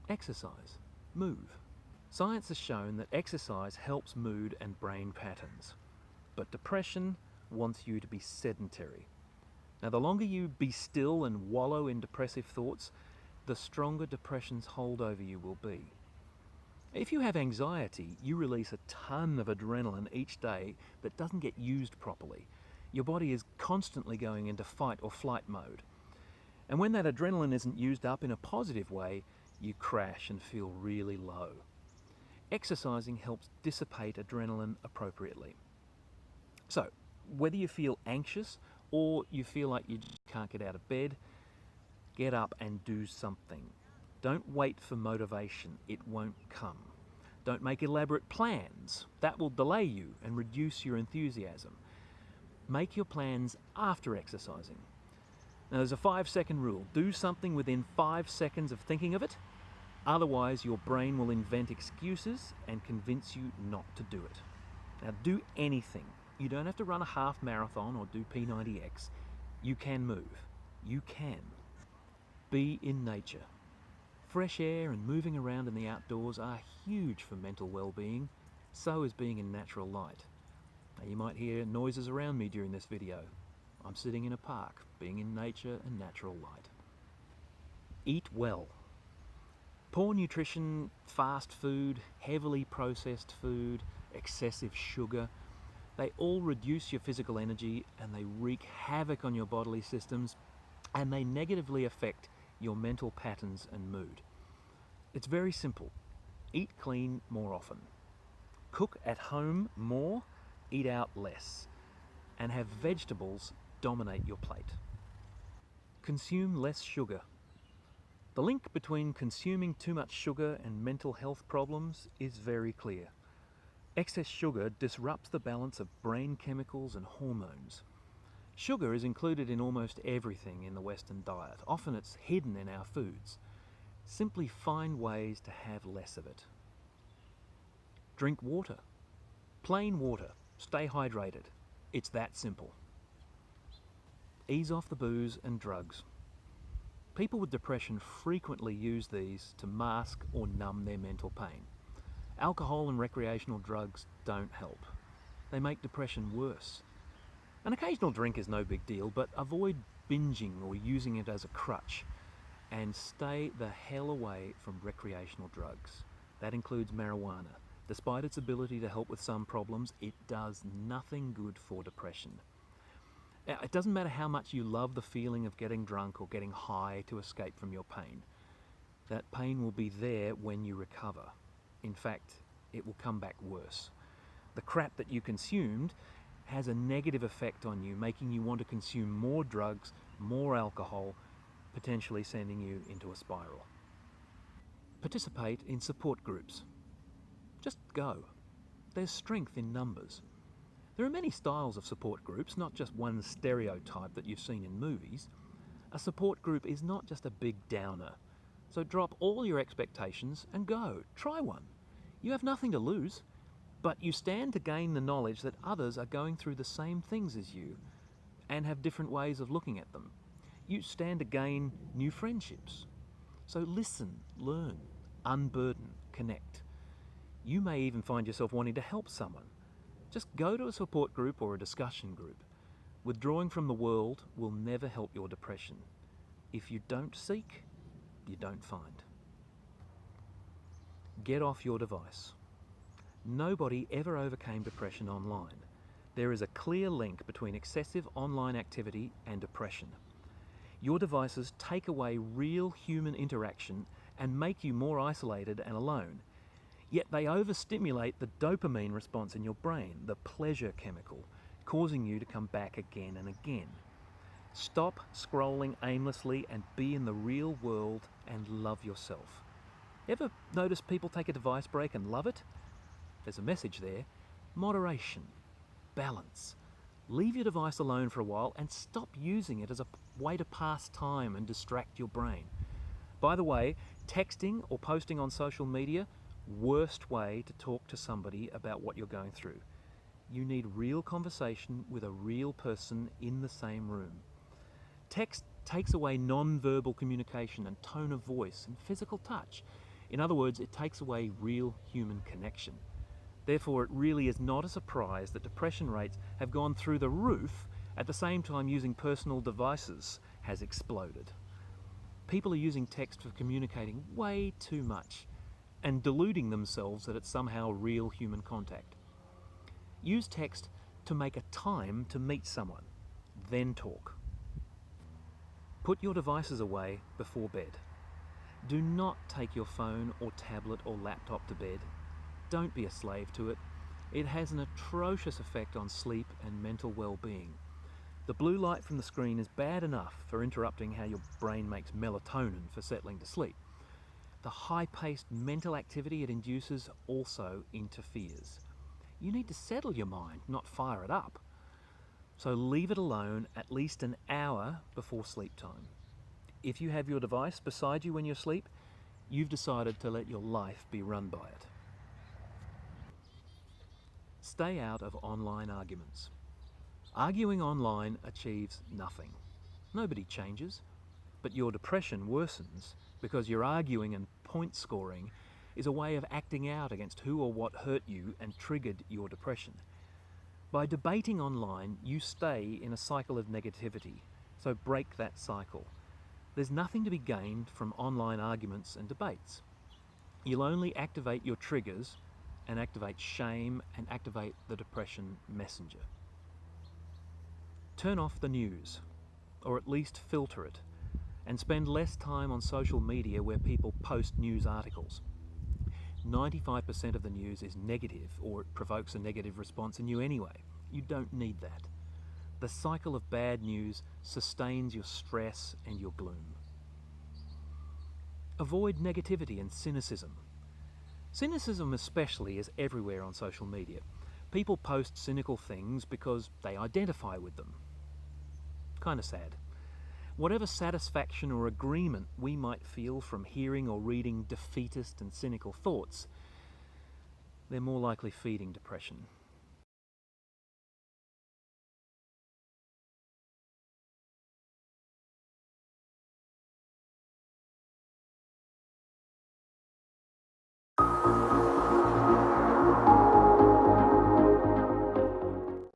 Exercise. Move. Science has shown that exercise helps mood and brain patterns. But depression wants you to be sedentary. Now, the longer you be still and wallow in depressive thoughts, the stronger depression's hold over you will be. If you have anxiety, you release a ton of adrenaline each day that doesn't get used properly. Your body is constantly going into fight or flight mode. And when that adrenaline isn't used up in a positive way, you crash and feel really low. Exercising helps dissipate adrenaline appropriately. So, whether you feel anxious or you feel like you just can't get out of bed, get up and do something. Don't wait for motivation, it won't come. Don't make elaborate plans, that will delay you and reduce your enthusiasm. Make your plans after exercising. Now, there's a 5-second rule. Do something within 5 seconds of thinking of it, otherwise your brain will invent excuses and convince you not to do it. Now, do anything. You don't have to run a half marathon or do P90X. You can move. You can. Be in nature. Fresh air and moving around in the outdoors are huge for mental well-being. So is being in natural light. Now, you might hear noises around me during this video. I'm sitting in a park, being in nature and natural light. Eat well. Poor nutrition, fast food, heavily processed food, excessive sugar, they all reduce your physical energy and they wreak havoc on your bodily systems, and they negatively affect your mental patterns and mood. It's very simple. Eat clean more often. Cook at home more, eat out less, and have vegetables dominate your plate. Consume less sugar. The link between consuming too much sugar and mental health problems is very clear. Excess sugar disrupts the balance of brain chemicals and hormones. Sugar is included in almost everything in the Western diet. Often it's hidden in our foods. Simply find ways to have less of it. Drink water. Plain water. Stay hydrated. It's that simple. Ease off the booze and drugs. People with depression frequently use these to mask or numb their mental pain. Alcohol and recreational drugs don't help. They make depression worse. An occasional drink is no big deal, but avoid binging or using it as a crutch. And stay the hell away from recreational drugs. That includes marijuana. Despite its ability to help with some problems, it does nothing good for depression. It doesn't matter how much you love the feeling of getting drunk or getting high to escape from your pain. That pain will be there when you recover. In fact, it will come back worse. The crap that you consumed has a negative effect on you, making you want to consume more drugs, more alcohol, potentially sending you into a spiral. Participate in support groups. Just go. There's strength in numbers. There are many styles of support groups, not just one stereotype that you've seen in movies. A support group is not just a big downer. So drop all your expectations and go. Try one. You have nothing to lose, but you stand to gain the knowledge that others are going through the same things as you and have different ways of looking at them. You stand to gain new friendships. So listen, learn, unburden, connect. You may even find yourself wanting to help someone. Just go to a support group or a discussion group. Withdrawing from the world will never help your depression. If you don't seek, you don't find. Get off your device. Nobody ever overcame depression online. There is a clear link between excessive online activity and depression. Your devices take away real human interaction and make you more isolated and alone. Yet they overstimulate the dopamine response in your brain, the pleasure chemical, causing you to come back again and again. Stop scrolling aimlessly and be in the real world and love yourself. Ever notice people take a device break and love it? There's a message there. Moderation. Balance. Leave your device alone for a while and stop using it as a way to pass time and distract your brain. By the way, texting or posting on social media, worst way to talk to somebody about what you're going through. You need real conversation with a real person in the same room. Text takes away non-verbal communication and tone of voice and physical touch. In other words, it takes away real human connection. Therefore, it really is not a surprise that depression rates have gone through the roof at the same time using personal devices has exploded. People are using text for communicating way too much and deluding themselves that it's somehow real human contact. Use text to make a time to meet someone, then talk. Put your devices away before bed. Do not take your phone or tablet or laptop to bed. Don't be a slave to it. It has an atrocious effect on sleep and mental well-being. The blue light from the screen is bad enough for interrupting how your brain makes melatonin for settling to sleep. The high-paced mental activity it induces also interferes. You need to settle your mind, not fire it up. So leave it alone at least an hour before sleep time. If you have your device beside you when you sleep, you've decided to let your life be run by it. Stay out of online arguments. Arguing online achieves nothing. Nobody changes, but your depression worsens because your arguing and point scoring is a way of acting out against who or what hurt you and triggered your depression. By debating online, you stay in a cycle of negativity, so break that cycle. There's nothing to be gained from online arguments and debates. You'll only activate your triggers and activate shame and activate the depression messenger. Turn off the news, or at least filter it, and spend less time on social media where people post news articles. 95% of the news is negative, or it provokes a negative response in you anyway. You don't need that. The cycle of bad news sustains your stress and your gloom. Avoid negativity and cynicism. Cynicism especially is everywhere on social media. People post cynical things because they identify with them. Kind of sad. Whatever satisfaction or agreement we might feel from hearing or reading defeatist and cynical thoughts, they're more likely feeding depression.